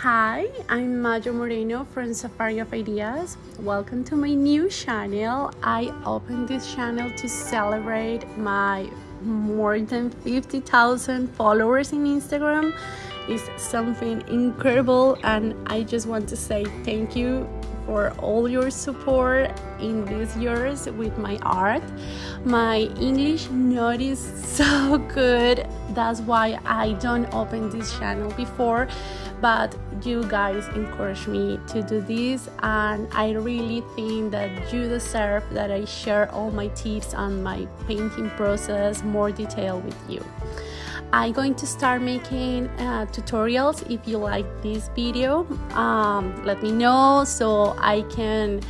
Hi, I'm Mayo Moreno from Safari of Ideas. Welcome to my new channel. I opened this channel to celebrate my more than 50,000 followers in Instagram. It's something incredible, and I just want to say thank you for all your support in these years with my art. My English not is so good, that's why I don't open this channel before, but you guys encourage me to do this, and I really think that you deserve that I share all my tips on my painting process more detail with you. I'm going to start making tutorials. If you like this video, let me know so I can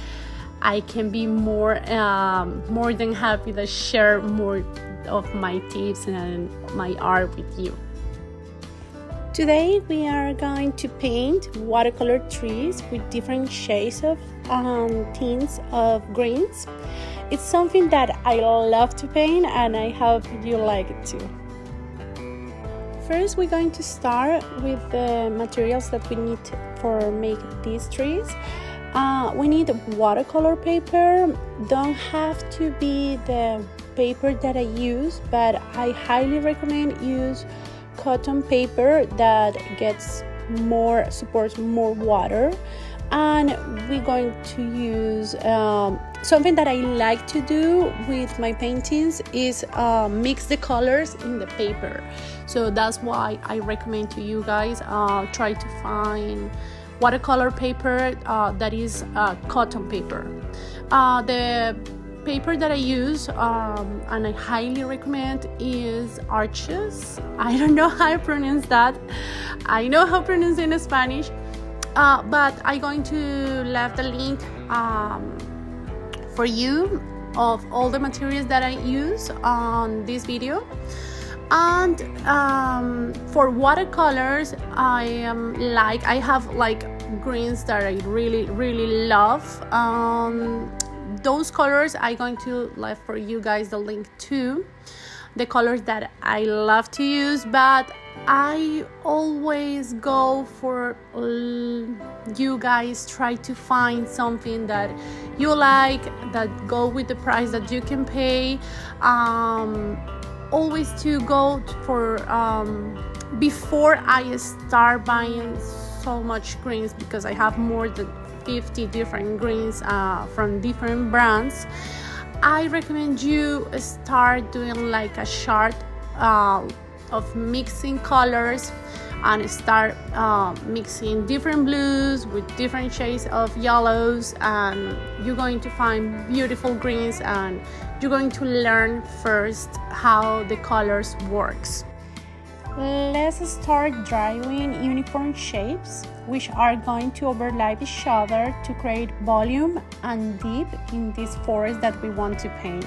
be more than happy to share more of my tips and my art with you. Today we are going to paint watercolor trees with different shades of tints of greens. It's something that I love to paint, and I hope you like it too. First, we're going to start with the materials that we need for make these trees. We need watercolor paper. Don't have to be the paper that I use, but I highly recommend use cotton paper that supports more water. And we're going to use something that I like to do with my paintings is mix the colors in the paper. So that's why I recommend to you guys try to find watercolor paper that is cotton paper. The paper that I use and I highly recommend is Arches. I don't know how to pronounce that. I know how to pronounce it in Spanish. But I'm going to leave the link for you of all the materials that I use on this video. And for watercolors, I have like greens that I really love. Those colors I'm going to leave for you guys the link to the colors that I love to use, but I always go for you guys try to find something that you like, that go with the price that you can pay. Always to go for before I start buying so much greens, because I have more than 50 different greens from different brands. I recommend you start doing like a chart of mixing colors and start mixing different blues with different shades of yellows, and you're going to find beautiful greens, and you're going to learn first how the colors works. Let's start drawing uniform shapes which are going to overlap each other to create volume and depth in this forest that we want to paint.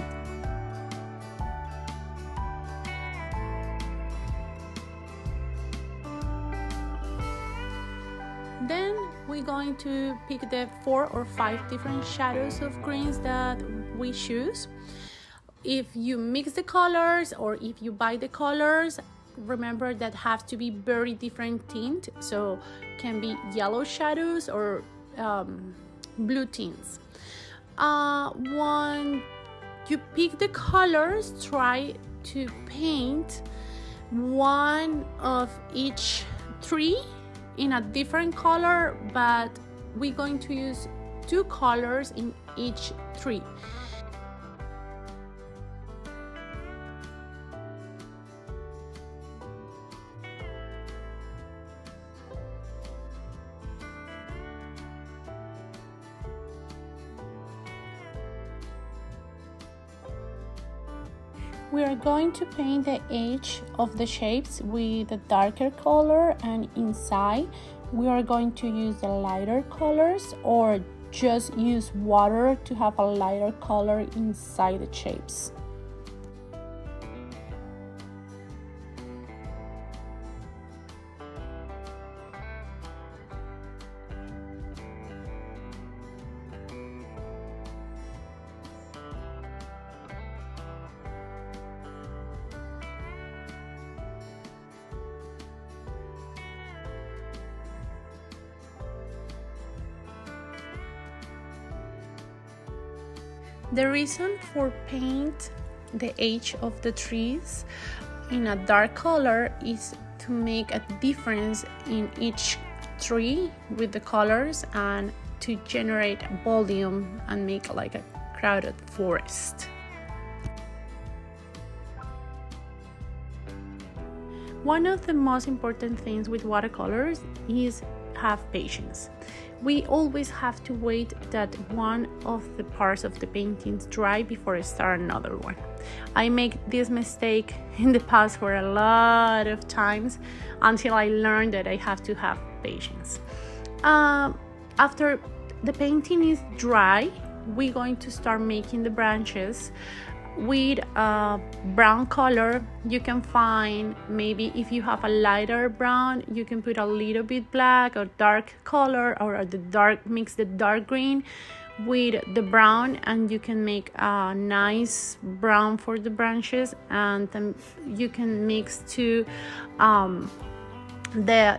Then we're going to pick the 4 or 5 different shadows of greens that we choose. If you mix the colors or if you buy the colors, remember that have to be very different tint, so can be yellow shadows or blue tints. When you pick the colors, try to paint one of each tree in a different color, but we're going to use 2 colors in each tree. We are going to paint the edge of the shapes with a darker color, and inside we are going to use the lighter colors, or just use water to have a lighter color inside the shapes. The reason for paint the edge of the trees in a dark color is to make a difference in each tree with the colors and to generate volume and make like a crowded forest. One of the most important things with watercolors is have patience. We always have to wait that one of the parts of the paintings dry before I start another one. I make this mistake in the past for a lot of times until I learned that I have to have patience. After the painting is dry, we're going to start making the branches with a brown color. You can find, maybe if you have a lighter brown, you can put a little bit black or dark color, or mix the dark green with the brown, and you can make a nice brown for the branches. And then you can mix the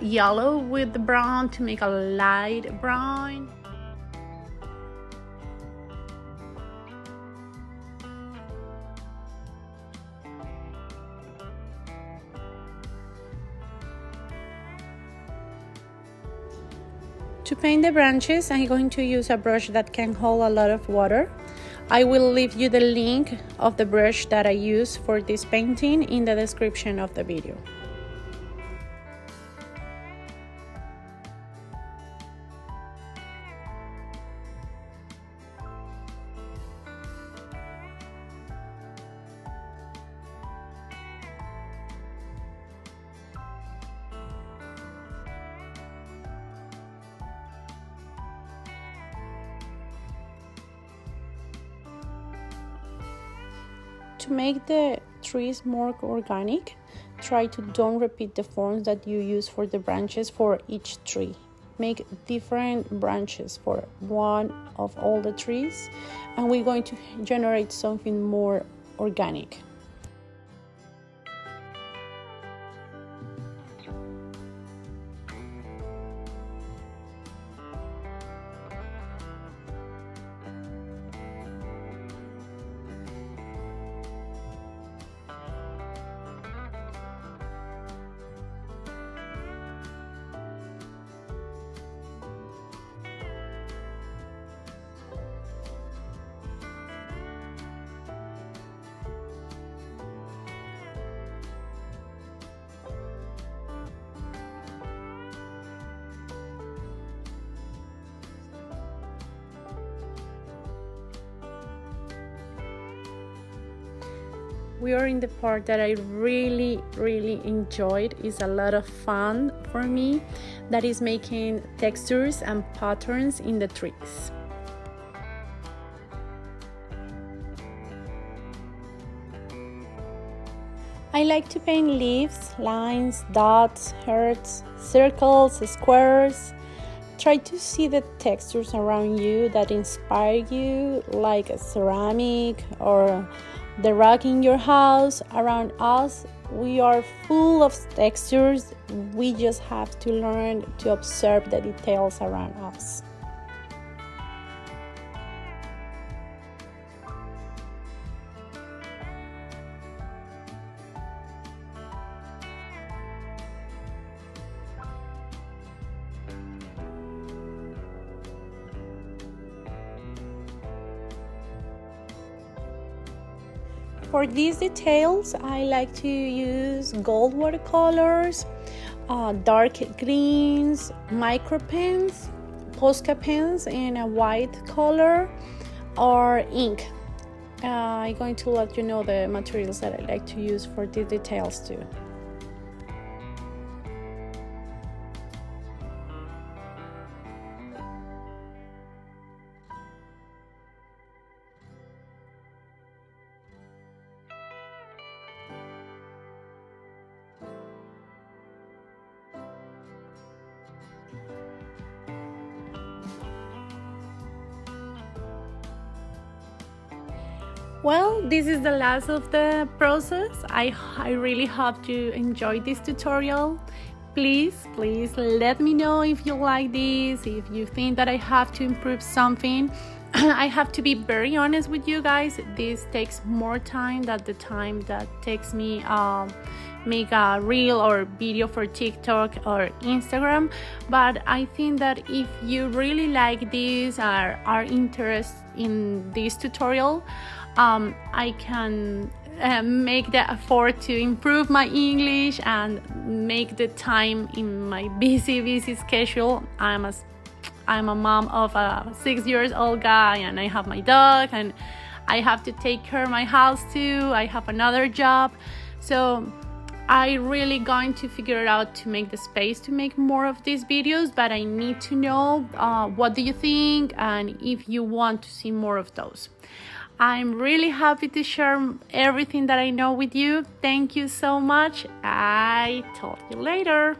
yellow with the brown to make a light brown. To paint the branches, I'm going to use a brush that can hold a lot of water. I will leave you the link of the brush that I use for this painting in the description of the video. To make the trees more organic, try to don't repeat the forms that you use for the branches for each tree. Make different branches for one of all the trees, and we're going to generate something more organic. We are in the part that I really enjoyed. It's a lot of fun for me. That is making textures and patterns in the trees. I like to paint leaves, lines, dots, hearts, circles, squares. Try to see the textures around you that inspire you, like a ceramic or the rock in your house. Around us, we are full of textures. We just have to learn to observe the details around us. For these details, I like to use gold watercolors, dark greens, micro pens, Posca pens in a white color, or ink. I'm going to let you know the materials that I like to use for the details too. Well, this is the last of the process. I really hope you enjoyed this tutorial. Please let me know if you like this, if you think that I have to improve something. I have to be very honest with you guys, this takes more time than the time that takes me make a reel or video for TikTok or Instagram. But I think that if you really like this or are interested in this tutorial, I can make the effort to improve my English and make the time in my busy schedule. I'm a mom of a 6-year-old guy, and I have my dog, and I have to take care of my house too. I have another job, so I really going to figure it out to make the space to make more of these videos. But I need to know what do you think, and if you want to see more of those. I'm really happy to share everything that I know with you. Thank you so much. I talk to you later.